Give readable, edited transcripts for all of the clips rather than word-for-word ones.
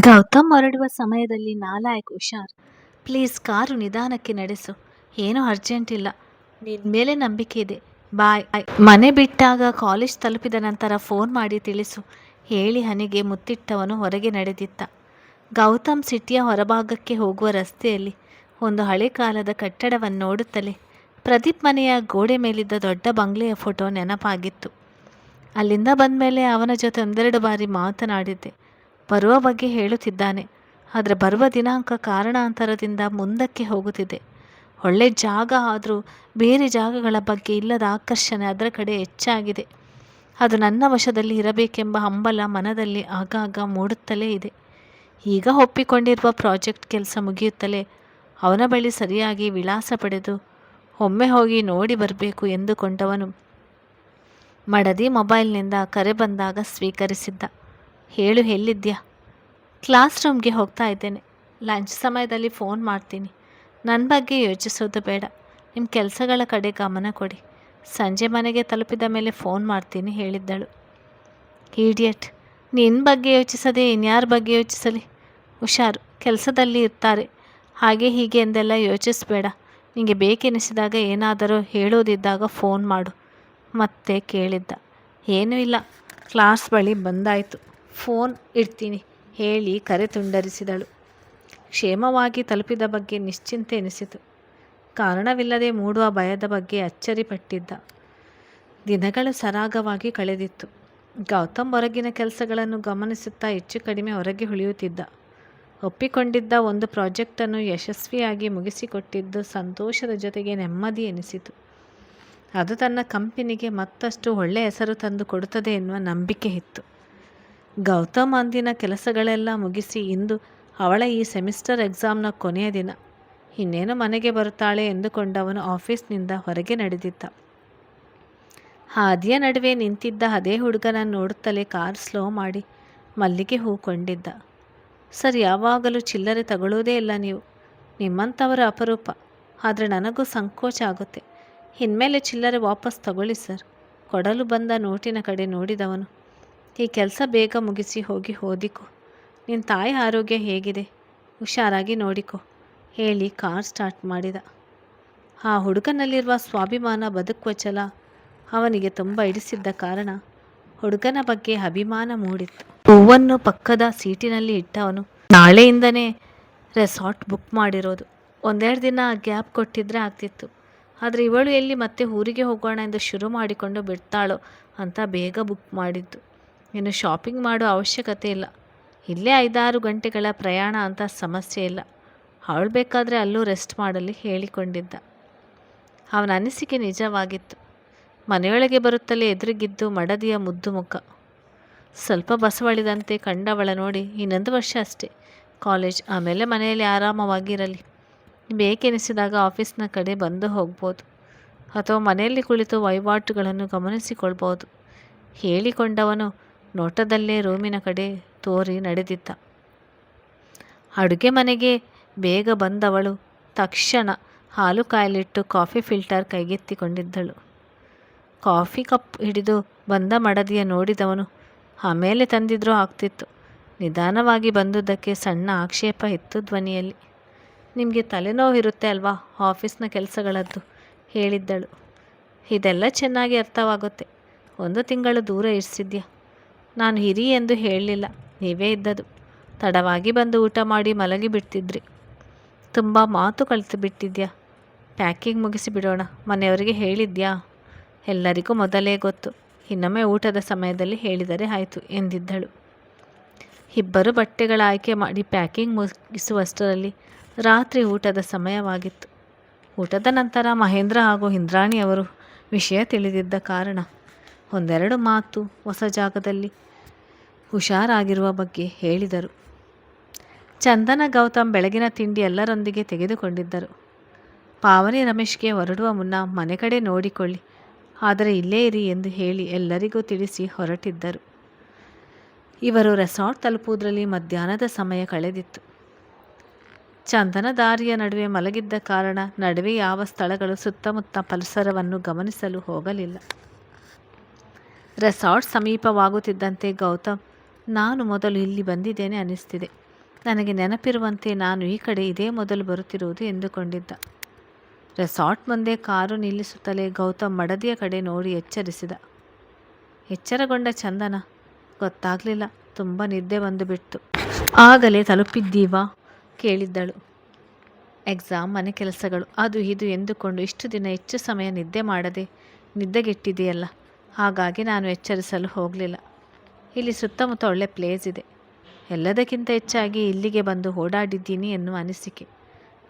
ಗೌತಮ್ ಹೊರಡುವ ಸಮಯದಲ್ಲಿ ನಾಲಾಯಕ್ ಹುಷಾರ್, ಪ್ಲೀಸ್ ಕಾರು ನಿಧಾನಕ್ಕೆ ನಡೆಸು, ಏನೂ ಅರ್ಜೆಂಟ್ ಇಲ್ಲ, ನಿನ್ ಮೇಲೆ ನಂಬಿಕೆ ಇದೆ, ಬಾಯ್. ಮನೆ ಬಿಟ್ಟಾಗ ಕಾಲೇಜ್ ತಲುಪಿದ ನಂತರ ಫೋನ್ ಮಾಡಿ ತಿಳಿಸು, ಹೇಳಿ ಹನಿಗೆ ಮುತ್ತಿಟ್ಟವನು ಹೊರಗೆ ನಡೆದಿದ್ದ. ಗೌತಮ್ ಸಿಟಿಯ ಹೊರಭಾಗಕ್ಕೆ ಹೋಗುವ ರಸ್ತೆಯಲ್ಲಿ ಒಂದು ಹಳೆ ಕಾಲದ ಕಟ್ಟಡವನ್ನು ನೋಡುತ್ತಲೇ ಪ್ರದೀಪ್ ಮನೆಯ ಗೋಡೆ ಮೇಲಿದ್ದ ದೊಡ್ಡ ಬಂಗ್ಲೆಯ ಫೋಟೋ ನೆನಪಾಗಿತ್ತು. ಅಲ್ಲಿಂದ ಬಂದಮೇಲೆ ಅವನ ಜೊತೆ ಒಂದೆರಡು ಬಾರಿ ಮಾತನಾಡಿದ್ದೆ. ಬರುವ ಬಗ್ಗೆ ಹೇಳುತ್ತಿದ್ದಾನೆ, ಆದರೆ ಬರುವ ದಿನಾಂಕ ಕಾರಣಾಂತರದಿಂದ ಮುಂದಕ್ಕೆ ಹೋಗುತ್ತಿದೆ. ಒಳ್ಳೆ ಜಾಗ ಆದರೂ ಬೇರೆ ಜಾಗಗಳ ಬಗ್ಗೆ ಇಲ್ಲದ ಆಕರ್ಷಣೆ ಅದರ ಕಡೆ ಹೆಚ್ಚಾಗಿದೆ. ಅದು ನನ್ನ ವಶದಲ್ಲಿ ಇರಬೇಕೆಂಬ ಹಂಬಲ ಮನದಲ್ಲಿ ಆಗಾಗ ಮೂಡುತ್ತಲೇ ಇದೆ. ಈಗ ಒಪ್ಪಿಕೊಂಡಿರುವ ಪ್ರಾಜೆಕ್ಟ್ ಕೆಲಸ ಮುಗಿಯುತ್ತಲೇ ಅವನ ಬಳಿ ಸರಿಯಾಗಿ ವಿಳಾಸ ಪಡೆದು ಒಮ್ಮೆ ಹೋಗಿ ನೋಡಿ ಬರಬೇಕು ಎಂದುಕೊಂಡವನು ಮಡದಿ ಮೊಬೈಲ್ನಿಂದ ಕರೆ ಬಂದಾಗ ಸ್ವೀಕರಿಸಿದ್ದ. ಹೇಳು, ಎಲ್ಲಿದ್ಯಾ? ಕ್ಲಾಸ್ ರೂಮ್ಗೆ ಹೋಗ್ತಾ ಇದ್ದೇನೆ, ಲಂಚ್ ಸಮಯದಲ್ಲಿ ಫೋನ್ ಮಾಡ್ತೀನಿ. ನನ್ನ ಬಗ್ಗೆ ಯೋಚಿಸೋದು ಬೇಡ, ನಿಮ್ಮ ಕೆಲಸಗಳ ಕಡೆ ಗಮನ ಕೊಡಿ, ಸಂಜೆ ಮನೆಗೆ ತಲುಪಿದ ಮೇಲೆ ಫೋನ್ ಮಾಡ್ತೀನಿ ಹೇಳಿದ್ದಳು. ಈಡಿಯಟ್, ನಿನ್ನ ಬಗ್ಗೆ ಯೋಚಿಸದೆ ಇನ್ಯಾರ ಬಗ್ಗೆ ಯೋಚಿಸಲಿ? ಹುಷಾರು, ಕೆಲಸದಲ್ಲಿ ಇರ್ತಾರೆ, ಹಾಗೆ ಹೀಗೆ ಎಂದೆಲ್ಲ ಯೋಚಿಸಬೇಡ. ನಿಮಗೆ ಬೇಕೆನಿಸಿದಾಗ ಏನಾದರೂ ಹೇಳೋದಿದ್ದಾಗ ಫೋನ್ ಮಾಡು ಮತ್ತೆ ಕೇಳಿದ್ದ. ಏನೂ ಇಲ್ಲ, ಕ್ಲಾಸ್ ಬಳಿ ಬಂದಾಯಿತು, ಫೋನ್ ಇಡ್ತೀನಿ ಹೇಳಿ ಕರೆ ತುಂಡರಿಸಿದಳು. ಕ್ಷೇಮವಾಗಿ ತಲುಪಿದ ಬಗ್ಗೆ ನಿಶ್ಚಿಂತೆ ಎನಿಸಿತು. ಕಾರಣವಿಲ್ಲದೆ ಮೂಡುವ ಭಯದ ಬಗ್ಗೆ ಅಚ್ಚರಿಪಟ್ಟಿದ್ದ. ದಿನಗಳು ಸರಾಗವಾಗಿ ಕಳೆದಿತ್ತು. ಗೌತಮ್ ಹೊರಗಿನ ಕೆಲಸಗಳನ್ನು ಗಮನಿಸುತ್ತಾ ಹೆಚ್ಚು ಕಡಿಮೆ ಹೊರಗೆ ಉಳಿಯುತ್ತಿದ್ದ. ಒಪ್ಪಿಕೊಂಡಿದ್ದ ಒಂದು ಪ್ರಾಜೆಕ್ಟನ್ನು ಯಶಸ್ವಿಯಾಗಿ ಮುಗಿಸಿಕೊಟ್ಟಿದ್ದು ಸಂತೋಷದ ಜೊತೆಗೆ ನೆಮ್ಮದಿ ಎನಿಸಿತು. ಅದು ತನ್ನ ಕಂಪನಿಗೆ ಮತ್ತಷ್ಟು ಒಳ್ಳೆಯ ಹೆಸರು ತಂದು ಕೊಡುತ್ತದೆ ಎನ್ನುವ ನಂಬಿಕೆ ಇತ್ತು. ಗೌತಮ್ ಅಂದಿನ ಕೆಲಸಗಳೆಲ್ಲ ಮುಗಿಸಿ ಇಂದು ಅವಳ ಈ ಸೆಮಿಸ್ಟರ್ ಎಕ್ಸಾಮ್ನ ಕೊನೆಯ ದಿನ. ಇನ್ನೇನು ಮನೆಗೆ ಬರುತ್ತಾಳೆ ಎಂದುಕೊಂಡವನು ಆಫೀಸ್ನಿಂದ ಹೊರಗೆ ನಡೆದಿದ್ದ. ಹಾದಿಯ ನಡುವೆ ನಿಂತಿದ್ದ ಅದೇ ಹುಡುಗನನ್ನು ನೋಡುತ್ತಲೇ ಕಾರ್ ಸ್ಲೋ ಮಾಡಿ ಮಲ್ಲಿಗೆ ಹೂ ಕೊಂಡಿದ್ದ. ಸರ್, ಯಾವಾಗಲೂ ಚಿಲ್ಲರೆ ತಗೊಳ್ಳೋದೇ ಇಲ್ಲ ನೀವು, ನಿಮ್ಮಂಥವರ ಅಪರೂಪ. ಆದರೆ ನನಗೂ ಸಂಕೋಚ ಆಗುತ್ತೆ. ಇನ್ಮೇಲೆ ಚಿಲ್ಲರೆ ವಾಪಸ್ ತಗೊಳ್ಳಿ ಸರ್. ಕೊಡಲು ಬಂದ ನೋಟಿನ ಕಡೆ ನೋಡಿದವನು. ಈ ಕೆಲಸ ಬೇಗ ಮುಗಿಸಿ ಹೋಗಿ ಓದಿಕೊ. ನಿನ್ನ ತಾಯಿ ಆರೋಗ್ಯ ಹೇಗಿದೆ? ಹುಷಾರಾಗಿ ನೋಡಿಕೊ ಹೇಳಿ ಕಾರ್ ಸ್ಟಾರ್ಟ್ ಮಾಡಿದ. ಆ ಹುಡುಗನಲ್ಲಿರುವ ಸ್ವಾಭಿಮಾನ, ಬದುಕುವ ಛಲ ಅವನಿಗೆ ತುಂಬ ಹಿಡಿಸಿದ್ದ ಕಾರಣ ಹುಡುಗನ ಬಗ್ಗೆ ಅಭಿಮಾನ ಮೂಡಿತ್ತು. ಹೂವನ್ನು ಪಕ್ಕದ ಸೀಟಿನಲ್ಲಿ ಇಟ್ಟವನು. ನಾಳೆಯಿಂದನೇ ರೆಸಾರ್ಟ್ ಬುಕ್ ಮಾಡಿರೋದು. ಒಂದೆರಡು ದಿನ ಗ್ಯಾಪ್ ಕೊಟ್ಟಿದ್ರೆ ಆಗ್ತಿತ್ತು. ಆದರೆ ಇವಳು ಎಲ್ಲಿ ಮತ್ತೆ ಊರಿಗೆ ಹೋಗೋಣ ಎಂದು ಶುರು ಮಾಡಿಕೊಂಡು ಬಿಡ್ತಾಳೋ ಅಂತ ಬೇಗ ಬುಕ್ ಮಾಡಿದ್ದು. ಇನ್ನು ಶಾಪಿಂಗ್ ಮಾಡೋ ಅವಶ್ಯಕತೆ ಇಲ್ಲ. ಇಲ್ಲೇ 5-6 ಗಂಟೆಗಳ ಪ್ರಯಾಣ ಅಂತ ಸಮಸ್ಯೆ ಇಲ್ಲ. ಅವಳು ಬೇಕಾದರೆ ಅಲ್ಲೂ ರೆಸ್ಟ್ ಮಾಡಲಿ ಹೇಳಿಕೊಂಡಿದ್ದ. ಅವನ ಅನಿಸಿಕೆ ನಿಜವಾಗಿತ್ತು. ಮನೆಯೊಳಗೆ ಬರುತ್ತಲೇ ಎದುರಿಗಿದ್ದು ಮಡದಿಯ ಮುದ್ದು ಮುಖ. ಸ್ವಲ್ಪ ಬಸವಳಿದಂತೆ ಕಂಡವಳ ನೋಡಿ, ಇನ್ನೊಂದು ವರ್ಷ ಅಷ್ಟೇ ಕಾಲೇಜ್, ಆಮೇಲೆ ಮನೆಯಲ್ಲಿ ಆರಾಮವಾಗಿರಲಿ. ಬೇಕೆನಿಸಿದಾಗ ಆಫೀಸ್ನ ಕಡೆ ಬಂದು ಹೋಗ್ಬೋದು, ಅಥವಾ ಮನೆಯಲ್ಲಿ ಕುಳಿತು ವಹಿವಾಟುಗಳನ್ನು ಗಮನಿಸಿಕೊಳ್ಬೋದು ಹೇಳಿಕೊಂಡವನು ನೋಟದಲ್ಲೇ ರೂಮಿನ ಕಡೆ ತೋರಿ ನಡೆದಿದ್ದ. ಅಡುಗೆ ಮನೆಗೆ ಬೇಗ ಬಂದವಳು ತಕ್ಷಣ ಹಾಲು ಕಾಯಲಿಟ್ಟು ಕಾಫಿ ಫಿಲ್ಟರ್ ಕೈಗೆತ್ತಿಕೊಂಡಿದ್ದಳು. ಕಾಫಿ ಕಪ್ ಹಿಡಿದು ಬಂದ ಮಡದಿಯ ನೋಡಿದವನು ಆಮೇಲೆ ತಂದಿದ್ರೂ ಆಗ್ತಿತ್ತು. ನಿಧಾನವಾಗಿ ಬಂದುದಕ್ಕೆ ಸಣ್ಣ ಆಕ್ಷೇಪ ಇತ್ತು ಧ್ವನಿಯಲ್ಲಿ. ನಿಮಗೆ ತಲೆನೋವು ಇರುತ್ತೆ ಅಲ್ವಾ ಆಫೀಸ್ನ ಕೆಲಸಗಳದ್ದು ಹೇಳಿದ್ದಳು. ಇದೆಲ್ಲ ಚೆನ್ನಾಗಿ ಅರ್ಥವಾಗುತ್ತೆ. 1 ತಿಂಗಳು ದೂರ ಇರಿಸಿದ್ಯಾ? ನಾನು ಹಿರಿ ಎಂದು ಹೇಳಲಿಲ್ಲ, ನೀವೇ ಇದ್ದದು. ತಡವಾಗಿ ಬಂದು ಊಟ ಮಾಡಿ ಮಲಗಿ ಬಿಡ್ತಿದ್ರಿ. ತುಂಬ ಮಾತು ಕಲಿತು ಬಿಟ್ಟಿದ್ಯಾ. ಪ್ಯಾಕಿಂಗ್ ಮುಗಿಸಿ ಬಿಡೋಣ, ಮನೆಯವರಿಗೆ ಹೇಳಿದ್ಯಾ? ಎಲ್ಲರಿಗೂ ಮೊದಲೇ ಗೊತ್ತು, ಇನ್ನೊಮ್ಮೆ ಊಟದ ಸಮಯದಲ್ಲಿ ಹೇಳಿದರೆ ಆಯಿತು ಎಂದಿದ್ದಳು. ಇಬ್ಬರು ಬಟ್ಟೆಗಳ ಆಯ್ಕೆ ಮಾಡಿ ಪ್ಯಾಕಿಂಗ್ ಮುಗಿಸುವಷ್ಟರಲ್ಲಿ ರಾತ್ರಿ ಊಟದ ಸಮಯವಾಗಿತ್ತು. ಊಟದ ನಂತರ ಮಹೇಂದ್ರ ಹಾಗೂ ಇಂದ್ರಾಣಿಯವರು ವಿಷಯ ತಿಳಿದಿದ್ದ ಕಾರಣ ಒಂದೆರಡು ಮಾತು ಹೊಸ ಜಾಗದಲ್ಲಿ ಹುಷಾರಾಗಿರುವ ಬಗ್ಗೆ ಹೇಳಿದರು. ಚಂದನ, ಗೌತಮ್ ಬೆಳಗಿನ ತಿಂಡಿ ಎಲ್ಲರೊಂದಿಗೆ ತೆಗೆದುಕೊಂಡಿದ್ದರು. ಪಾವನಿ ರಮೇಶ್ಗೆ ಹೊರಡುವ ಮುನ್ನ ಮನೆ ಕಡೆ ನೋಡಿಕೊಳ್ಳಿ, ಆದರೆ ಇಲ್ಲೇ ಇರಿ ಎಂದು ಹೇಳಿ ಎಲ್ಲರಿಗೂ ತಿಳಿಸಿ ಹೊರಟಿದ್ದರು. ಇವರು ರೆಸಾರ್ಟ್ ತಲುಪುವುದರಲ್ಲಿ ಮಧ್ಯಾಹ್ನದ ಸಮಯ ಕಳೆದಿತ್ತು. ಚಂದನ ದಾರಿಯ ನಡುವೆ ಮಲಗಿದ್ದ ಕಾರಣ ನಡುವೆ ಯಾವ ಸ್ಥಳಗಳು ಸುತ್ತಮುತ್ತ ಪರಿಸರವನ್ನು ಗಮನಿಸಲು ಹೋಗಲಿಲ್ಲ. ರೆಸಾರ್ಟ್ ಸಮೀಪವಾಗುತ್ತಿದ್ದಂತೆ ಗೌತಮ್, ನಾನು ಮೊದಲು ಇಲ್ಲಿ ಬಂದಿದ್ದೇನೆ ಅನ್ನಿಸ್ತಿದೆ, ನನಗೆ ನೆನಪಿರುವಂತೆ ನಾನು ಈ ಕಡೆ ಇದೇ ಮೊದಲು ಬರುತ್ತಿರುವುದು ಎಂದುಕೊಂಡಿದ್ದ. ರೆಸಾರ್ಟ್ ಮುಂದೆ ಕಾರು ನಿಲ್ಲಿಸುತ್ತಲೇ ಗೌತಮ್ ಮಡದಿಯ ಕಡೆ ನೋಡಿ ಎಚ್ಚರಿಸಿದ. ಎಚ್ಚರಗೊಂಡ ಚಂದನ, ಗೊತ್ತಾಗಲಿಲ್ಲ, ತುಂಬ ನಿದ್ದೆ ಬಂದು ಬಿಡ್ತು. ಆಗಲೇ ತಲುಪಿದ್ದೀವಾ ಕೇಳಿದ್ದಳು. ಎಕ್ಸಾಮ್, ಮನೆ ಕೆಲಸಗಳು, ಅದು ಇದು ಎಂದುಕೊಂಡು ಇಷ್ಟು ದಿನ ಹೆಚ್ಚು ಸಮಯ ನಿದ್ದೆ ಮಾಡದೆ ನಿದ್ದೆಗೆಟ್ಟಿದೆಯಲ್ಲ, ಹಾಗಾಗಿ ನಾನು ಎಚ್ಚರಿಸಲು ಹೋಗಲಿಲ್ಲ. ಇಲ್ಲಿ ಸುತ್ತಮುತ್ತ ಒಳ್ಳೆ ಪ್ಲೇಸ್ ಇದೆ. ಎಲ್ಲದಕ್ಕಿಂತ ಹೆಚ್ಚಾಗಿ ಇಲ್ಲಿಗೆ ಬಂದು ಓಡಾಡಿದ್ದೀನಿ ಎನ್ನುವ ಅನಿಸಿಕೆ.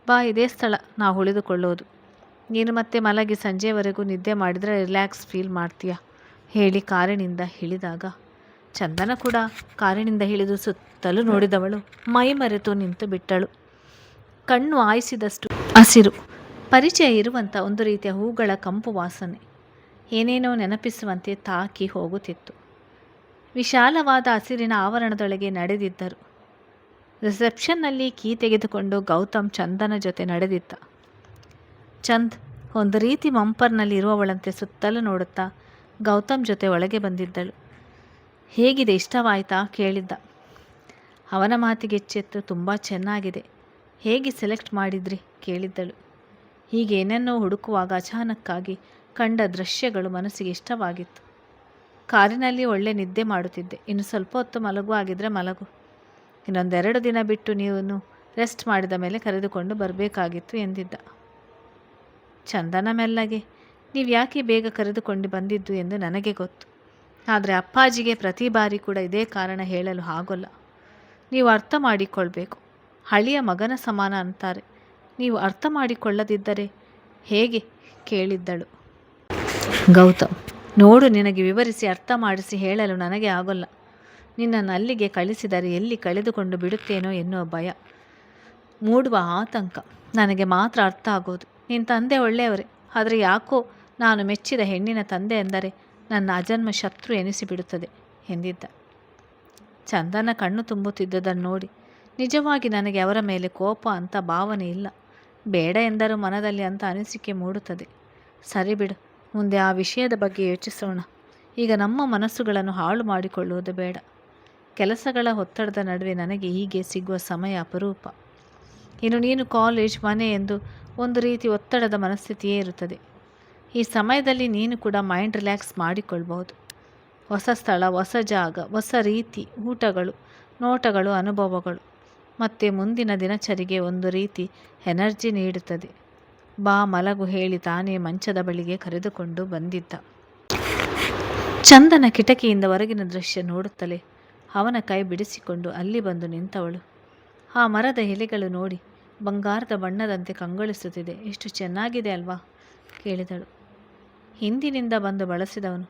ಬಾ, ಇದೇ ಸ್ಥಳ ನಾವು ಉಳಿದುಕೊಳ್ಳೋದು. ನೀನು ಮತ್ತೆ ಮಲಗಿ ಸಂಜೆವರೆಗೂ ನಿದ್ದೆ ಮಾಡಿದರೆ ರಿಲ್ಯಾಕ್ಸ್ ಫೀಲ್ ಮಾಡ್ತೀಯ ಹೇಳಿ ಕಾರಿನಿಂದ ಇಳಿದಾಗ ಚಂದನ ಕೂಡ ಕಾರಿನಿಂದ ಇಳಿದು ಸುತ್ತಲೂ ನೋಡಿದವಳು ಮೈ ಮರೆತು ನಿಂತು ಬಿಟ್ಟಳು. ಕಣ್ಣು ಆಯಿಸಿದಷ್ಟು ಹಸಿರು, ಪರಿಚಯ ಇರುವಂಥ ಒಂದು ರೀತಿಯ ಹೂಗಳ ಕಂಪು ವಾಸನೆ ಏನೇನೋ ನೆನಪಿಸುವಂತೆ ತಾಕಿ ಹೋಗುತ್ತಿತ್ತು. ವಿಶಾಲವಾದ ಹಸಿರಿನ ಆವರಣದೊಳಗೆ ನಡೆದಿದ್ದರು. ರಿಸೆಪ್ಷನ್ನಲ್ಲಿ ಕೀ ತೆಗೆದುಕೊಂಡು ಗೌತಮ್ ಚಂದನ ಜೊತೆ ನಡೆದಿದ್ದ. ಚಂದ್ ಒಂದು ರೀತಿ ಮಂಪರ್ನಲ್ಲಿ ಇರುವವಳಂತೆ ಸುತ್ತಲೂ ನೋಡುತ್ತಾ ಗೌತಮ್ ಜೊತೆ ಒಳಗೆ ಬಂದಿದ್ದಳು. ಹೇಗಿದೆ, ಇಷ್ಟವಾಯಿತಾ ಕೇಳಿದ್ದ. ಅವನ ಮಾತಿಗೆ ಎಚ್ಚೆತ್ತು ತುಂಬ ಚೆನ್ನಾಗಿದೆ, ಹೇಗೆ ಸೆಲೆಕ್ಟ್ ಮಾಡಿದ್ರಿ ಕೇಳಿದ್ದಳು. ಹೀಗೇನನ್ನೋ ಹುಡುಕುವಾಗ ಅಚಾನಕ್ಕಾಗಿ ಕಂಡ ದೃಶ್ಯಗಳು ಮನಸ್ಸಿಗೆ ಇಷ್ಟವಾಗಿತ್ತು. ಕಾರಿನಲ್ಲಿ ಒಳ್ಳೆ ನಿದ್ದೆ ಮಾಡುತ್ತಿದ್ದೆ, ಇನ್ನು ಸ್ವಲ್ಪ ಹೊತ್ತು ಮಲಗುವಾಗಿದ್ದರೆ ಮಲಗು, ಇನ್ನೊಂದೆರಡು ದಿನ ಬಿಟ್ಟು ನೀವು ರೆಸ್ಟ್ ಮಾಡಿದ ಮೇಲೆ ಕರೆದುಕೊಂಡು ಬರಬೇಕಾಗಿತ್ತು ಎಂದಿದ್ದ. ಚಂದನ ಮೆಲ್ಲಗೆ, ನೀವು ಯಾಕೆ ಬೇಗ ಕರೆದುಕೊಂಡು ಬಂದಿದ್ದು ಎಂದು ನನಗೆ ಗೊತ್ತು, ಆದರೆ ಅಪ್ಪಾಜಿಗೆ ಪ್ರತಿ ಬಾರಿ ಕೂಡ ಇದೇ ಕಾರಣ ಹೇಳಲು ಆಗೋಲ್ಲ. ನೀವು ಅರ್ಥ ಮಾಡಿಕೊಳ್ಬೇಕು, ಹಳಿಯ ಮಗನ ಸಮಾನ ಅಂತಾರೆ, ನೀವು ಅರ್ಥ ಮಾಡಿಕೊಳ್ಳದಿದ್ದರೆ ಹೇಗೆ ಕೇಳಿದ್ದಳು. ಗೌತಮ್, ನೋಡು, ನಿನಗೆ ವಿವರಿಸಿ ಅರ್ಥ ಮಾಡಿಸಿ ಹೇಳಲು ನನಗೆ ಆಗೋಲ್ಲ. ನಿನ್ನನ್ನು ಅಲ್ಲಿಗೆ ಕಳಿಸಿದರೆ ಎಲ್ಲಿ ಕಳೆದುಕೊಂಡು ಬಿಡುತ್ತೇನೋ ಎನ್ನುವ ಭಯ, ಮೂಡುವ ಆತಂಕ ನನಗೆ ಮಾತ್ರ ಅರ್ಥ ಆಗೋದು. ನಿನ್ನ ತಂದೆ ಒಳ್ಳೆಯವರೇ, ಆದರೆ ಯಾಕೋ ನಾನು ಮೆಚ್ಚಿದ ಹೆಣ್ಣಿನ ತಂದೆ ಎಂದರೆ ನನ್ನ ಅಜನ್ಮ ಶತ್ರು ಎನಿಸಿಬಿಡುತ್ತದೆ ಎಂದಿದ್ದ. ಚಂದನ ಕಣ್ಣು ತುಂಬುತ್ತಿದ್ದುದನ್ನು ನೋಡಿ, ನಿಜವಾಗಿ ನನಗೆ ಅವರ ಮೇಲೆ ಕೋಪ ಅಂತ ಭಾವನೆ ಇಲ್ಲ, ಬೇಡ ಎಂದರೂ ಮನದಲ್ಲಿ ಅಂತ ಅನಿಸಿಕೆ ಮೂಡುತ್ತದೆ. ಸರಿ ಬಿಡು, ಮುಂದೆ ಆ ವಿಷಯದ ಬಗ್ಗೆ ಯೋಚಿಸೋಣ. ಈಗ ನಮ್ಮ ಮನಸ್ಸುಗಳನ್ನು ಹಾಳು ಮಾಡಿಕೊಳ್ಳುವುದು ಬೇಡ. ಕೆಲಸಗಳ ಒತ್ತಡದ ನಡುವೆ ನನಗೆ ಹೀಗೆ ಸಿಗುವ ಸಮಯ ಅಪರೂಪ. ಇನ್ನು ನೀನು ಕಾಲೇಜ್, ಮನೆ ಎಂದು ಒಂದು ರೀತಿ ಒತ್ತಡದ ಮನಸ್ಥಿತಿಯೇ ಇರುತ್ತದೆ. ಈ ಸಮಯದಲ್ಲಿ ನೀನು ಕೂಡ ಮೈಂಡ್ ರಿಲ್ಯಾಕ್ಸ್ ಮಾಡಿಕೊಳ್ಬಹುದು. ಹೊಸ ಸ್ಥಳ, ಹೊಸ ಜಾಗ, ಹೊಸ ರೀತಿ ಊಟಗಳು, ನೋಟಗಳು, ಅನುಭವಗಳು ಮತ್ತು ಮುಂದಿನ ದಿನಚರಿಗೆ ಒಂದು ರೀತಿ ಎನರ್ಜಿ ನೀಡುತ್ತದೆ. ಬಾ ಮಲಗು ಹೇಳಿ ತಾನೇ ಮಂಚದ ಬಳಿಗೆ ಕರೆದುಕೊಂಡು ಬಂದಿದ್ದ. ಚಂದನ ಕಿಟಕಿಯಿಂದ ಹೊರಗಿನ ದೃಶ್ಯ ನೋಡುತ್ತಲೇ ಅವನ ಕೈ ಬಿಡಿಸಿಕೊಂಡು ಅಲ್ಲಿ ಬಂದು ನಿಂತವಳು. ಆ ಮರದ ಎಲೆಗಳು ನೋಡಿ ಬಂಗಾರದ ಬಣ್ಣದಂತೆ ಕಂಗೊಳಿಸುತ್ತಿದೆ, ಎಷ್ಟು ಚೆನ್ನಾಗಿದೆ ಅಲ್ವಾ ಕೇಳಿದಳು. ಹಿಂದಿನಿಂದ ಬಂದು ಬಳಸಿದವನು,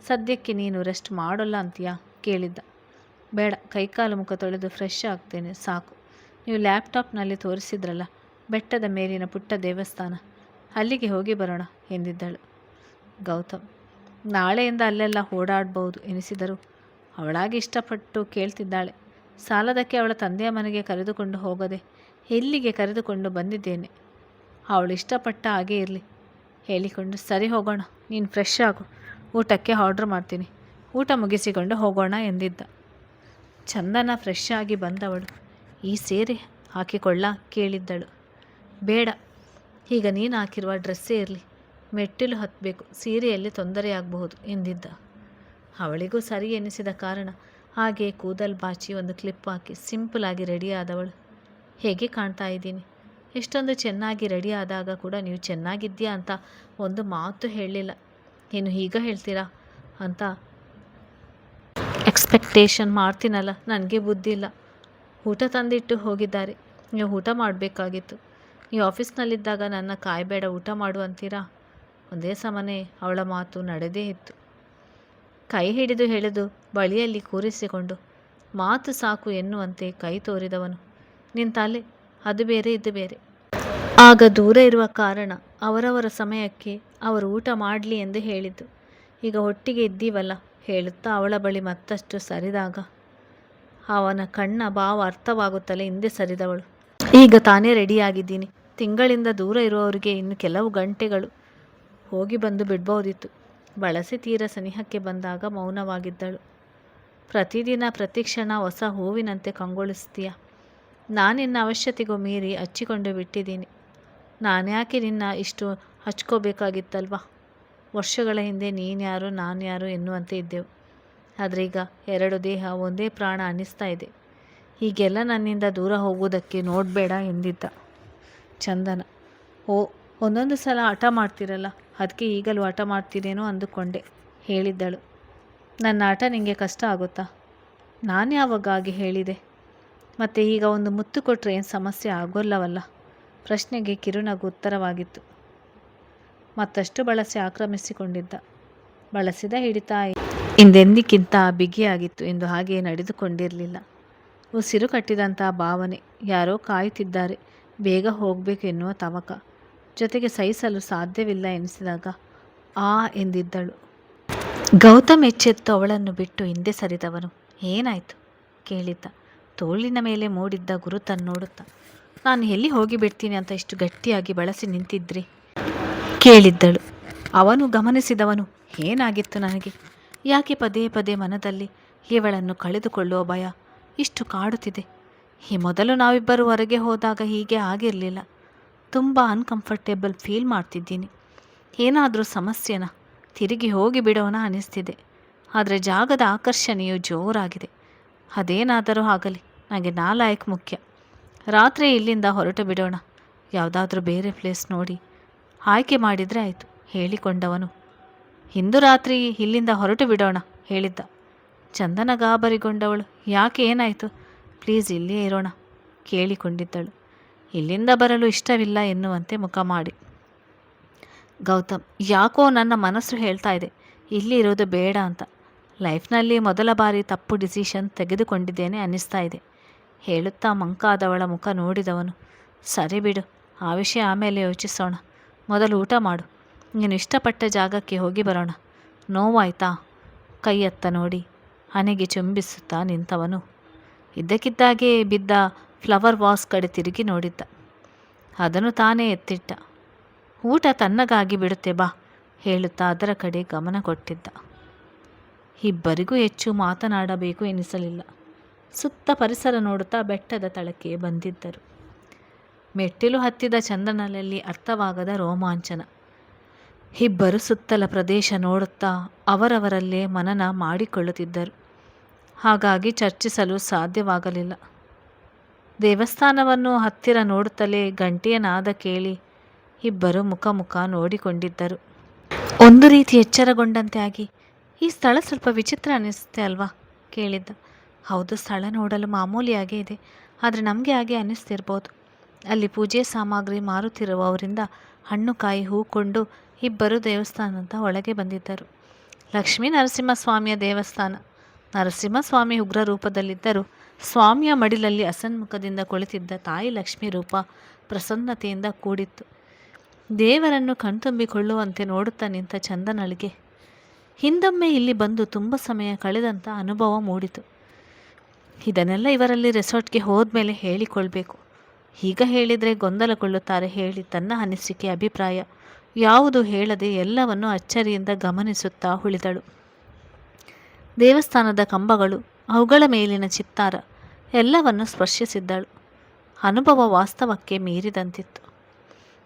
ಸದ್ಯಕ್ಕೆ ನೀನು ರೆಸ್ಟ್ ಮಾಡೋಲ್ಲ ಅಂತೀಯಾ ಕೇಳಿದ್ದ. ಬೇಡ, ಕೈಕಾಲು ಮುಖ ತೊಳೆದು ಫ್ರೆಶ್ ಆಗ್ತೇನೆ ಸಾಕು. ನೀವು ಲ್ಯಾಪ್ಟಾಪ್ನಲ್ಲಿ ತೋರಿಸಿದ್ರಲ್ಲ ಬೆಟ್ಟದ ಮೇಲಿನ ಪುಟ್ಟ ದೇವಸ್ಥಾನ, ಅಲ್ಲಿಗೆ ಹೋಗಿ ಬರೋಣ ಎಂದಿದ್ದಳು. ಗೌತಮ್, ನಾಳೆಯಿಂದ ಅಲ್ಲೆಲ್ಲ ಓಡಾಡ್ಬೋದು ಎನಿಸಿದರು ಅವಳಾಗಿ ಇಷ್ಟಪಟ್ಟು ಕೇಳ್ತಿದ್ದಾಳೆ. ಸಾಲದಕ್ಕೆ ಅವಳ ತಂದೆಯ ಮನೆಗೆ ಕರೆದುಕೊಂಡು ಹೋಗದೆ ಎಲ್ಲಿಗೆ ಕರೆದುಕೊಂಡು ಬಂದಿದ್ದೇನೆ. ಅವಳು ಇಷ್ಟಪಟ್ಟ ಹಾಗೇ ಇರಲಿ ಹೇಳಿಕೊಂಡು, ಸರಿ ಹೋಗೋಣ, ನೀನು ಫ್ರೆಶ್ ಆಗು, ಊಟಕ್ಕೆ ಆರ್ಡ್ರ್ ಮಾಡ್ತೀನಿ, ಊಟ ಮುಗಿಸಿಕೊಂಡು ಹೋಗೋಣ ಎಂದಿದ್ದ. ಚಂದನ ಫ್ರೆಶ್ ಆಗಿ ಬಂದವಳು, ಈ ಸೀರೆ ಹಾಕಿಕೊಳ್ಳ ಕೇಳಿದ್ದಳು. ಬೇಡ, ಈಗ ನೀನು ಹಾಕಿರುವ ಡ್ರೆಸ್ಸೇ ಇರಲಿ, ಮೆಟ್ಟಿಲು ಹತ್ತಬೇಕು, ಸೀರೆಯಲ್ಲಿ ತೊಂದರೆಯಾಗಬಹುದು ಎಂದಿದ್ದ. ಅವಳಿಗೂ ಸರಿ ಎನಿಸಿದ ಕಾರಣ ಹಾಗೆ ಕೂದಲು ಬಾಚಿ ಒಂದು ಕ್ಲಿಪ್ ಹಾಕಿ ಸಿಂಪಲಾಗಿ ರೆಡಿಯಾದವಳು. ಹೇಗೆ ಕಾಣ್ತಾ ಇದ್ದೀನಿ, ಎಷ್ಟೊಂದು ಚೆನ್ನಾಗಿ ರೆಡಿ ಆದಾಗ ಕೂಡ ನೀವು ಚೆನ್ನಾಗಿದ್ದೀಯಾ ಅಂತ ಒಂದು ಮಾತು ಹೇಳಲಿಲ್ಲ, ಏನು ಈಗ ಹೇಳ್ತೀರಾ ಅಂತ ಎಕ್ಸ್ಪೆಕ್ಟೇಷನ್ ಮಾಡ್ತೀನಲ್ಲ, ನನಗೆ ಬುದ್ಧಿ ಇಲ್ಲ. ಊಟ ತಂದಿಟ್ಟು ಹೋಗಿದ್ದಾರೆ, ನೀವು ಊಟ ಮಾಡಬೇಕಾಗಿತ್ತು. ನೀವು ಆಫೀಸ್ನಲ್ಲಿದ್ದಾಗ ನನ್ನ ಕಾಯಬೇಡ, ಊಟ ಮಾಡು ಅಂತೀರಾ. ಒಂದೇ ಸಮನೆ ಅವಳ ಮಾತು ನಡೆದೇ ಇತ್ತು. ಕೈ ಹಿಡಿದು ಎಳೆದು ಬಳಿಯಲ್ಲಿ ಕೂರಿಸಿಕೊಂಡು ಮಾತು ಸಾಕು ಎನ್ನುವಂತೆ ಕೈ ತೋರಿದವನು, ನಿನ್ನ ತಲೆ ಅದು ಬೇರೆ ಇದು ಬೇರೆ. ಆಗ ದೂರ ಇರುವ ಕಾರಣ ಅವರವರ ಸಮಯಕ್ಕೆ ಅವರು ಊಟ ಮಾಡಲಿ ಎಂದು ಹೇಳಿದ್ದು. ಈಗ ಒಟ್ಟಿಗೆ ಇದ್ದೀವಲ್ಲ ಹೇಳುತ್ತಾ ಅವಳ ಬಳಿ ಮತ್ತಷ್ಟು ಸರಿದಾಗ ಅವನ ಕಣ್ಣ ಭಾವ ಅರ್ಥವಾಗುತ್ತಲೇ ಹಿಂದೆ ಸರಿದವಳು. ಈಗ ತಾನೇ ರೆಡಿಯಾಗಿದ್ದೀನಿ, ತಿಂಗಳಿಂದ ದೂರ ಇರುವವರಿಗೆ ಇನ್ನು ಕೆಲವು ಗಂಟೆಗಳು ಹೋಗಿ ಬಂದು ಬಿಡ್ಬೋದಿತ್ತು. ಬಳಸಿ ತೀರ ಸನಿಹಕ್ಕೆ ಬಂದಾಗ ಮೌನವಾಗಿದ್ದಳು. ಪ್ರತಿದಿನ ಪ್ರತಿಕ್ಷಣ ಹೊಸ ಹೂವಿನಂತೆ ಕಂಗೊಳಿಸ್ತೀಯ, ನಾನಿನ್ನ ಅವಶ್ಯತೆಗೂ ಮೀರಿ ಹಚ್ಚಿಕೊಂಡು ಬಿಟ್ಟಿದ್ದೀನಿ. ನಾನ್ಯಾಕೆ ನಿನ್ನ ಇಷ್ಟು ಹಚ್ಕೋಬೇಕಾಗಿತ್ತಲ್ವಾ? ವರ್ಷಗಳ ಹಿಂದೆ ನೀನ್ಯಾರು ನಾನ್ಯಾರು ಎನ್ನುವಂತೆ ಇದ್ದೆವು. ಆದ್ರೀಗ 2 ದೇಹ ಒಂದೇ ಪ್ರಾಣ ಅನ್ನಿಸ್ತಾ ಇದೆ. ಹೀಗೆಲ್ಲ ನನ್ನಿಂದ ದೂರ ಹೋಗುವುದಕ್ಕೆ ನೋಡಬೇಡ ಎಂದಿದ್ದ ಚಂದನ. ಓ, ಒಂದೊಂದು ಸಲ ಹಠ ಮಾಡ್ತಿರಲ್ಲ, ಅದಕ್ಕೆ ಈಗಲೂ ಹಠ ಮಾಡ್ತೀರೇನೋ ಅಂದುಕೊಂಡೆ ಹೇಳಿದ್ದಳು. ನನ್ನ ಹಠ ನಿಮಗೆ ಕಷ್ಟ ಆಗುತ್ತಾ? ನಾನು ಯಾವಾಗ ಹಾಗೆ ಹೇಳಿದೆ? ಮತ್ತು ಈಗ ಒಂದು ಮುತ್ತು ಕೊಟ್ಟರೆ ಏನು ಸಮಸ್ಯೆ ಆಗೋಲ್ಲವಲ್ಲ? ಪ್ರಶ್ನೆಗೆ ಕಿರುನಗು ಉತ್ತರವಾಗಿತ್ತು. ಮತ್ತಷ್ಟು ಬಳಸಿ ಆಕ್ರಮಿಸಿಕೊಂಡಿದ್ದ. ಬಳಸಿದ ಹಿಡಿತ ಹಿಂದೆಂದಿಕ್ಕಿಂತ ಬಿಗಿಯಾಗಿತ್ತು. ಎಂದು ಹಾಗೆಯೇ ನಡೆದುಕೊಂಡಿರಲಿಲ್ಲ. ಉಸಿರು ಕಟ್ಟಿದಂಥ ಭಾವನೆ. ಯಾರೋ ಕಾಯುತ್ತಿದ್ದಾರೆ, ಬೇಗ ಹೋಗಬೇಕು ಎನ್ನುವ ತವಕ. ಜೊತೆಗೆ ಸಹಿಸಲು ಸಾಧ್ಯವಿಲ್ಲ ಎನಿಸಿದಾಗ ಆ ಎಂದಿದ್ದಳು. ಗೌತಮ್ ಎಚ್ಚೆತ್ತು ಅವಳನ್ನು ಬಿಟ್ಟು ಹಿಂದೆ ಸರಿದವನು. ಏನಾಯಿತು ಕೇಳಿದ್ದ. ತೋಳಿನ ಮೇಲೆ ಮೂಡಿದ್ದ ಗುರುತನ್ನು ನೋಡುತ್ತಾ. ನಾನು ಎಲ್ಲಿ ಹೋಗಿಬಿಡ್ತೀನಿ ಅಂತ ಇಷ್ಟು ಗಟ್ಟಿಯಾಗಿ ಬಳಸಿ ನಿಂತಿದ್ರಿ ಕೇಳಿದ್ದಳು. ಅವನು ಗಮನಿಸಿದವನು. ಏನಾಗಿತ್ತು ನನಗೆ? ಯಾಕೆ ಪದೇ ಪದೇ ಮನದಲ್ಲಿ ಇವಳನ್ನು ಕಳೆದುಕೊಳ್ಳುವ ಭಯ ಇಷ್ಟು ಕಾಡುತ್ತಿದೆ? ಈ ಮೊದಲು ನಾವಿಬ್ಬರು ಹೊರಗೆ ಹೋದಾಗ ಹೀಗೆ ಆಗಿರಲಿಲ್ಲ. ತುಂಬ ಅನ್ಕಂಫರ್ಟೇಬಲ್ ಫೀಲ್ ಮಾಡ್ತಿದ್ದೀನಿ. ಏನಾದರೂ ಸಮಸ್ಯೆನಾ? ತಿರುಗಿ ಹೋಗಿ ಬಿಡೋಣ ಅನ್ನಿಸ್ತಿದೆ. ಆದರೆ ಜಾಗದ ಆಕರ್ಷಣೆಯು ಜೋರಾಗಿದೆ. ಅದೇನಾದರೂ ಆಗಲಿ, ನನಗೆ ನಾಲಾಯಕ್ ಮುಖ್ಯ. ರಾತ್ರಿ ಇಲ್ಲಿಂದ ಹೊರಟು ಬಿಡೋಣ. ಯಾವುದಾದ್ರೂ ಬೇರೆ ಪ್ಲೇಸ್ ನೋಡಿ ಆಯ್ಕೆ ಮಾಡಿದರೆ ಆಯಿತು ಹೇಳಿಕೊಂಡವನು. ಇಂದು ರಾತ್ರಿ ಇಲ್ಲಿಂದ ಹೊರಟು ಬಿಡೋಣ ಹೇಳಿದ್ದ. ಚಂದನ ಗಾಬರಿಗೊಂಡವಳು. ಯಾಕೆ, ಏನಾಯಿತು? ಪ್ಲೀಸ್ ಇಲ್ಲೇ ಇರೋಣ ಕೇಳಿಕೊಂಡಿದ್ದಳು. ಇಲ್ಲಿಂದ ಬರಲು ಇಷ್ಟವಿಲ್ಲ ಎನ್ನುವಂತೆ ಮುಖ ಮಾಡಿ. ಗೌತಮ್, ಯಾಕೋ ನನ್ನ ಮನಸ್ಸು ಹೇಳ್ತಾ ಇದೆ ಇಲ್ಲಿ ಇರೋದು ಬೇಡ ಅಂತ. ಲೈಫ್ನಲ್ಲಿ ಮೊದಲ ಬಾರಿ ತಪ್ಪು ಡಿಸಿಷನ್ ತೆಗೆದುಕೊಂಡಿದ್ದೇನೆ ಅನ್ನಿಸ್ತಾ ಇದೆ ಹೇಳುತ್ತಾ ಮಂಕಾದವಳ ಮುಖ ನೋಡಿದವನು. ಸರಿ ಬಿಡು, ಆ ವಿಷಯ ಆಮೇಲೆ ಯೋಚಿಸೋಣ. ಮೊದಲು ಊಟ ಮಾಡು. ನೀನು ಇಷ್ಟಪಟ್ಟ ಜಾಗಕ್ಕೆ ಹೋಗಿ ಬರೋಣ. ನೋವಾಯ್ತಾ? ಕೈಯತ್ತ ನೋಡಿ ಹಣೆಗೆ ಚುಂಬಿಸುತ್ತಾ ನಿಂತವನು ಇದ್ದಕ್ಕಿದ್ದಾಗೆ ಬಿದ್ದ ಫ್ಲವರ್ ವಾಸ್ ಕಡೆ ತಿರುಗಿ ನೋಡಿದ್ದ. ಅದನ್ನು ತಾನೇ ಎತ್ತಿಟ್ಟ. ಊಟ ತನ್ನಗಾಗಿ ಬಿಡುತ್ತೆ ಬಾ ಹೇಳುತ್ತಾ ಅದರ ಕಡೆ ಗಮನ ಕೊಟ್ಟಿದ್ದ. ಇಬ್ಬರಿಗೂ ಹೆಚ್ಚು ಮಾತನಾಡಬೇಕು ಎನಿಸಲಿಲ್ಲ. ಸುತ್ತ ಪರಿಸರ ನೋಡುತ್ತಾ ಬೆಟ್ಟದ ತಳಕ್ಕೆ ಬಂದಿದ್ದರು. ಮೆಟ್ಟಿಲು ಹತ್ತಿದ ಚಂದನಲ್ಲಿ ಅರ್ಥವಾಗದ ರೋಮಾಂಚನ. ಇಬ್ಬರು ಸುತ್ತಲ ಪ್ರದೇಶ ನೋಡುತ್ತಾ ಅವರವರಲ್ಲೇ ಮನನ ಮಾಡಿಕೊಳ್ಳುತ್ತಿದ್ದರು. ಹಾಗಾಗಿ ಚರ್ಚಿಸಲು ಸಾಧ್ಯವಾಗಲಿಲ್ಲ. ದೇವಸ್ಥಾನವನ್ನು ಹತ್ತಿರ ನೋಡುತ್ತಲೇ ಗಂಟೆಯ ನಾದ ಕೇಳಿ ಇಬ್ಬರು ಮುಖ ಮುಖ ನೋಡಿಕೊಂಡಿದ್ದರು. ಒಂದು ರೀತಿ ಎಚ್ಚರಗೊಂಡಂತೆ ಆಗಿ, ಈ ಸ್ಥಳ ಸ್ವಲ್ಪ ವಿಚಿತ್ರ ಅನ್ನಿಸುತ್ತೆ ಅಲ್ವಾ ಕೇಳಿದ್ದ. ಹೌದು, ಸ್ಥಳ ನೋಡಲು ಮಾಮೂಲಿಯಾಗೇ ಇದೆ, ಆದರೆ ನಮಗೆ ಹಾಗೆ ಅನ್ನಿಸ್ತಿರ್ಬೋದು. ಅಲ್ಲಿ ಪೂಜೆ ಸಾಮಗ್ರಿ ಮಾರುತ್ತಿರುವವರಿಂದ ಹಣ್ಣು ಕಾಯಿ ಹೂಕೊಂಡು ಇಬ್ಬರು ದೇವಸ್ಥಾನದ ಒಳಗೆ ಬಂದಿದ್ದರು. ಲಕ್ಷ್ಮೀ ನರಸಿಂಹಸ್ವಾಮಿಯ ದೇವಸ್ಥಾನ. ನರಸಿಂಹಸ್ವಾಮಿ ಉಗ್ರ ರೂಪದಲ್ಲಿದ್ದರು. ಸ್ವಾಮಿಯ ಮಡಿಲಲ್ಲಿ ಅಸನ್ಮುಖದಿಂದ ಕುಳಿತಿದ್ದ ತಾಯಿ ಲಕ್ಷ್ಮೀ ರೂಪ ಪ್ರಸನ್ನತೆಯಿಂದ ಕೂಡಿತ್ತು. ದೇವರನ್ನು ಕಣ್ತುಂಬಿಕೊಳ್ಳುವಂತೆ ನೋಡುತ್ತಾ ನಿಂತ ಚಂದನಳಿಗೆ ಹಿಂದೊಮ್ಮೆ ಇಲ್ಲಿ ಬಂದು ತುಂಬ ಸಮಯ ಕಳೆದಂಥ ಅನುಭವ ಮೂಡಿತು. ಇದನ್ನೆಲ್ಲ ಇವರಲ್ಲಿ ರೆಸಾರ್ಟ್ಗೆ ಹೋದ್ಮೇಲೆ ಹೇಳಿಕೊಳ್ಬೇಕು. ಈಗ ಹೇಳಿದರೆ ಗೊಂದಲಗೊಳ್ಳುತ್ತಾರೆ ಹೇಳಿ ತನ್ನ ಅನಿಸಿಕೆ ಅಭಿಪ್ರಾಯ ಯಾವುದು ಹೇಳದೆ ಎಲ್ಲವನ್ನು ಅಚ್ಚರಿಯಿಂದ ಗಮನಿಸುತ್ತಾ ಉಳಿದಳು. ದೇವಸ್ಥಾನದ ಕಂಬಗಳು, ಅವುಗಳ ಮೇಲಿನ ಚಿತ್ತಾರ ಎಲ್ಲವನ್ನು ಸ್ಪರ್ಶಿಸಿದ್ದಳು. ಅನುಭವ ವಾಸ್ತವಕ್ಕೆ ಮೀರಿದಂತಿತ್ತು.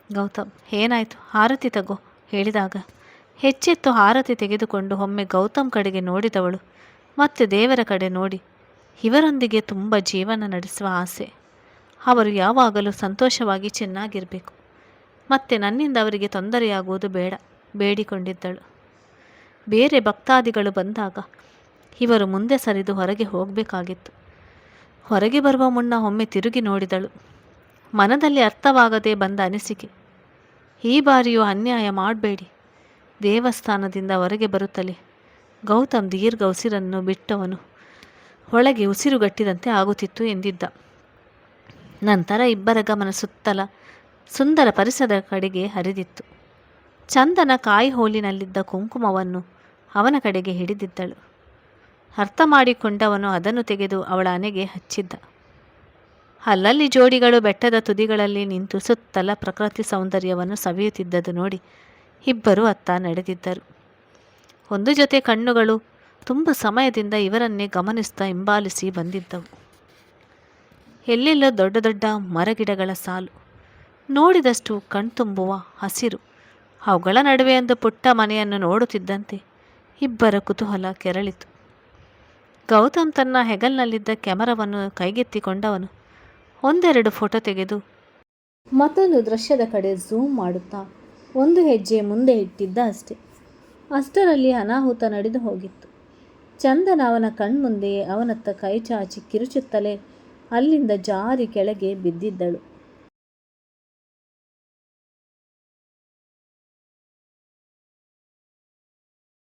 ಗೌತಮ್, ಏನಾಯಿತು? ಆರತಿ ತಗೋ ಹೇಳಿದಾಗ ಹೆಚ್ಚೆತ್ತು ಆರತಿ ತೆಗೆದುಕೊಂಡು ಒಮ್ಮೆ ಗೌತಮ್ ಕಡೆಗೆ ನೋಡಿದವಳು ಮತ್ತೆ ದೇವರ ಕಡೆ ನೋಡಿ, ಇವರೊಂದಿಗೆ ತುಂಬ ಜೀವನ ನಡೆಸುವ ಆಸೆ. ಅವರು ಯಾವಾಗಲೂ ಸಂತೋಷವಾಗಿ ಚೆನ್ನಾಗಿರಬೇಕು. ಮತ್ತೆ ನನ್ನಿಂದ ಅವರಿಗೆ ತೊಂದರೆಯಾಗುವುದು ಬೇಡ ಬೇಡಿಕೊಂಡಿದ್ದಳು. ಬೇರೆ ಭಕ್ತಾದಿಗಳು ಬಂದಾಗ ಇವರು ಮುಂದೆ ಸರಿದು ಹೊರಗೆ ಹೋಗಬೇಕಾಗಿತ್ತು. ಹೊರಗೆ ಬರುವ ಮುನ್ನ ಒಮ್ಮೆ ತಿರುಗಿ ನೋಡಿದಳು. ಮನದಲ್ಲಿ ಅರ್ಥವಾಗದೆ ಬಂದ ಅನಿಸಿಕೆ, ಈ ಬಾರಿಯೂ ಅನ್ಯಾಯ ಮಾಡಬೇಡಿ. ದೇವಸ್ಥಾನದಿಂದ ಹೊರಗೆ ಬರುತ್ತಲೇ ಗೌತಮ್ ದೀರ್ಘ ಉಸಿರನ್ನು ಬಿಟ್ಟವನು ಒಳಗೆ ಉಸಿರುಗಟ್ಟಿದಂತೆ ಆಗುತ್ತಿತ್ತು ಎಂದಿದ್ದ. ನಂತರ ಇಬ್ಬರ ಗಮನ ಸುತ್ತಲ ಸುಂದರ ಪರಿಸರದ ಕಡೆಗೆ ಹರಿದಿತ್ತು. ಚಂದನ ಕಾಯಿ ಹೋಲಿನಲ್ಲಿದ್ದ ಕುಂಕುಮವನ್ನು ಅವನ ಕಡೆಗೆ ಹಿಡಿದಿದ್ದಳು. ಅರ್ಥ ಮಾಡಿಕೊಂಡವನು ಅದನ್ನು ತೆಗೆದು ಅವಳ ಹಣೆಗೆ ಹಚ್ಚಿದ್ದ. ಅಲ್ಲಲ್ಲಿ ಜೋಡಿಗಳು ಬೆಟ್ಟದ ತುದಿಗಳಲ್ಲಿ ನಿಂತು ಸುತ್ತಲ ಪ್ರಕೃತಿ ಸೌಂದರ್ಯವನ್ನು ಸವಿಯುತ್ತಿದ್ದದ್ದು ನೋಡಿ ಇಬ್ಬರು ಅತ್ತ ನಡೆದಿದ್ದರು. ಒಂದು ಜೊತೆ ಕಣ್ಣುಗಳು ತುಂಬ ಸಮಯದಿಂದ ಇವರನ್ನೇ ಗಮನಿಸ್ತಾ ಹಿಂಬಾಲಿಸಿ ಬಂದಿದ್ದವು. ಎಲ್ಲೆಲ್ಲೋ ದೊಡ್ಡ ದೊಡ್ಡ ಮರಗಿಡಗಳ ಸಾಲು, ನೋಡಿದಷ್ಟು ಕಣ್ತುಂಬುವ ಹಸಿರು. ಅವುಗಳ ನಡುವೆ ಒಂದು ಪುಟ್ಟ ಮನೆಯನ್ನು ನೋಡುತ್ತಿದ್ದಂತೆ ಇಬ್ಬರ ಕುತೂಹಲ ಕೆರಳಿತು. ಗೌತಮ್ ತನ್ನ ಹೆಗಲ್ನಲ್ಲಿದ್ದ ಕ್ಯಾಮರಾವನ್ನು ಕೈಗೆತ್ತಿಕೊಂಡವನು ಒಂದೆರಡು ಫೋಟೋ ತೆಗೆದು ಮತ್ತೊಂದು ದೃಶ್ಯದ ಕಡೆ ಝೂಮ್ ಮಾಡುತ್ತಾ ಒಂದು ಹೆಜ್ಜೆ ಮುಂದೆ ಇಟ್ಟಿದ್ದ ಅಷ್ಟೆ. ಅಷ್ಟರಲ್ಲಿ ಅನಾಹುತ ನಡೆದು ಹೋಗಿತ್ತು. ಚಂದನ ಅವನ ಕಣ್ಮುಂದೆಯೇ ಅವನತ್ತ ಕೈ ಚಾಚಿ ಕಿರುಚುತ್ತಲೇ ಅಲ್ಲಿಂದ ಜಾರಿ ಕೆಳಗೆ ಬಿದ್ದಿದ್ದಳು.